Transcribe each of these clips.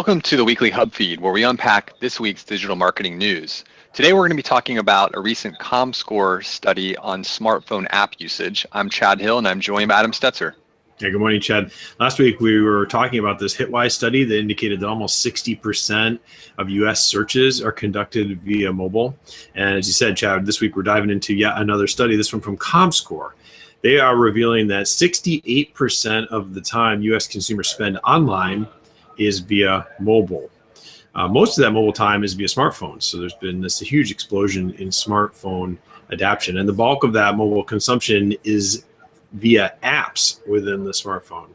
Welcome to the weekly HubFeed, where we unpack this week's digital marketing news. Today we're going to be talking about a recent ComScore study on smartphone app usage. I'm Chad Hill and I'm joined by Adam Stetzer. Hey, good morning, Chad. Last week we were talking about this Hitwise study that indicated that almost 60% of US searches are conducted via mobile. And as you said, Chad, this week we're diving into yet another study, this one from ComScore. They are revealing that 68% of the time US consumers spend online is via mobile. Most of that mobile time is via smartphones. So there's been this huge explosion in smartphone adoption. And the bulk of that mobile consumption is via apps within the smartphone.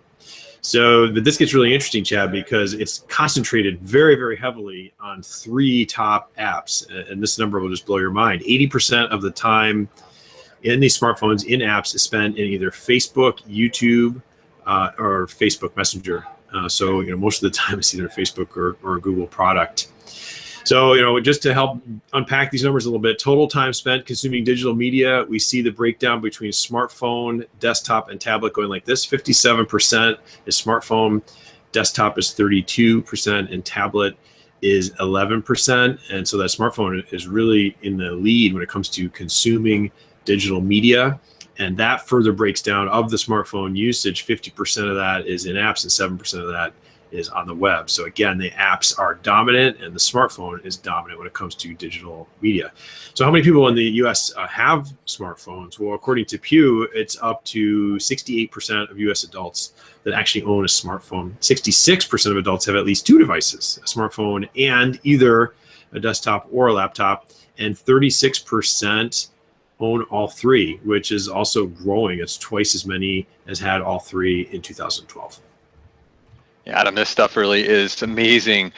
So this gets really interesting, Chad, because it's concentrated very, very heavily on three top apps. And this number will just blow your mind. 80% of the time in these smartphones in apps is spent in either Facebook, YouTube, or Facebook Messenger. So most of the time it's either Facebook or a Google product. So just to help unpack these numbers a little bit, total time spent consuming digital media, we see the breakdown between smartphone, desktop, and tablet going like this. 57% is smartphone, desktop is 32%, and tablet is 11%. And so that smartphone is really in the lead when it comes to consuming digital media. And that further breaks down of the smartphone usage. 50% of that is in apps and 7% of that is on the web. So again, the apps are dominant and the smartphone is dominant when it comes to digital media. So how many people in the US have smartphones? Well, according to Pew, it's up to 68% of US adults that actually own a smartphone. 66% of adults have at least two devices, a smartphone and either a desktop or a laptop, and 36% own all three, which is also growing. It's twice as many as had all three in 2012. Yeah, Adam, this stuff really is amazing.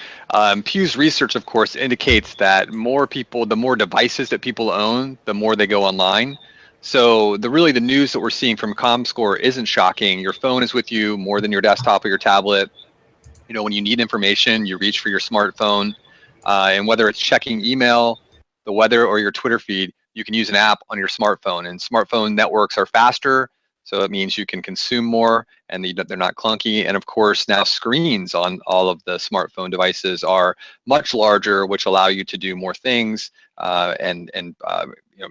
Pew's research, of course, indicates that the more devices that people own, the more they go online. So the news that we're seeing from ComScore isn't shocking. Your phone is with you more than your desktop or your tablet. When you need information, you reach for your smartphone. And whether it's checking email, the weather, or your Twitter feed, you can use an app on your smartphone. And smartphone networks are faster, so it means you can consume more and they're not clunky. And of course, now screens on all of the smartphone devices are much larger, which allow you to do more things and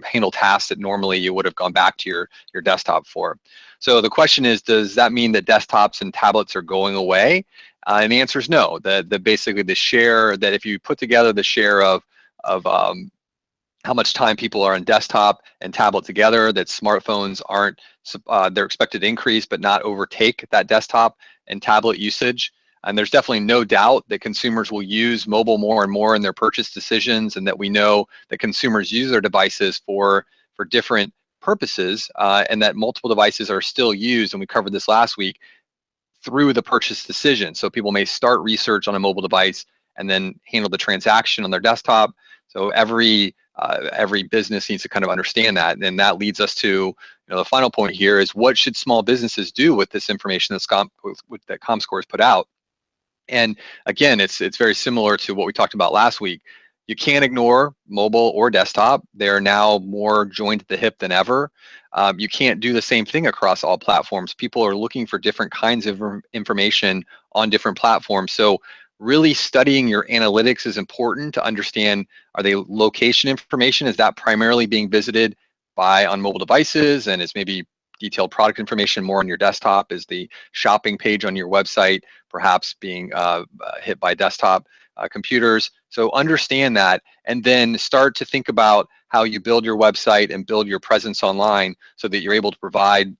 handle tasks that normally you would have gone back to your desktop for. So the question is, does that mean that desktops and tablets are going away? And the answer is no. Basically the share that if you put together the share of how much time people are on desktop and tablet together, that smartphones aren't, they're expected to increase but not overtake that desktop and tablet usage. And there's definitely no doubt that consumers will use mobile more and more in their purchase decisions, and that we know that consumers use their devices for different purposes, and that multiple devices are still used, and we covered this last week, through the purchase decision. So people may start research on a mobile device and then handle the transaction on their desktop. So every business needs to kind of understand that, and that leads us to the final point here is, what should small businesses do with this information that ComScore has put out? And again, it's very similar to what we talked about last week. You can't ignore mobile or desktop. They're now more joined at the hip than ever. You can't do the same thing across all platforms. People are looking for different kinds of information on different platforms. So really studying your analytics is important to understand, are they location information? Is that primarily being visited on mobile devices, and is maybe detailed product information more on your desktop? Is the shopping page on your website perhaps being hit by desktop computers? So understand that, and then start to think about how you build your website and build your presence online so that you're able to provide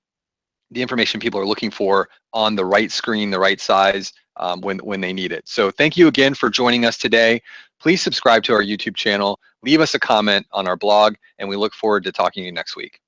the information people are looking for on the right screen, the right size, when they need it. So thank you again for joining us today. Please subscribe to our YouTube channel, leave us a comment on our blog, and we look forward to talking to you next week.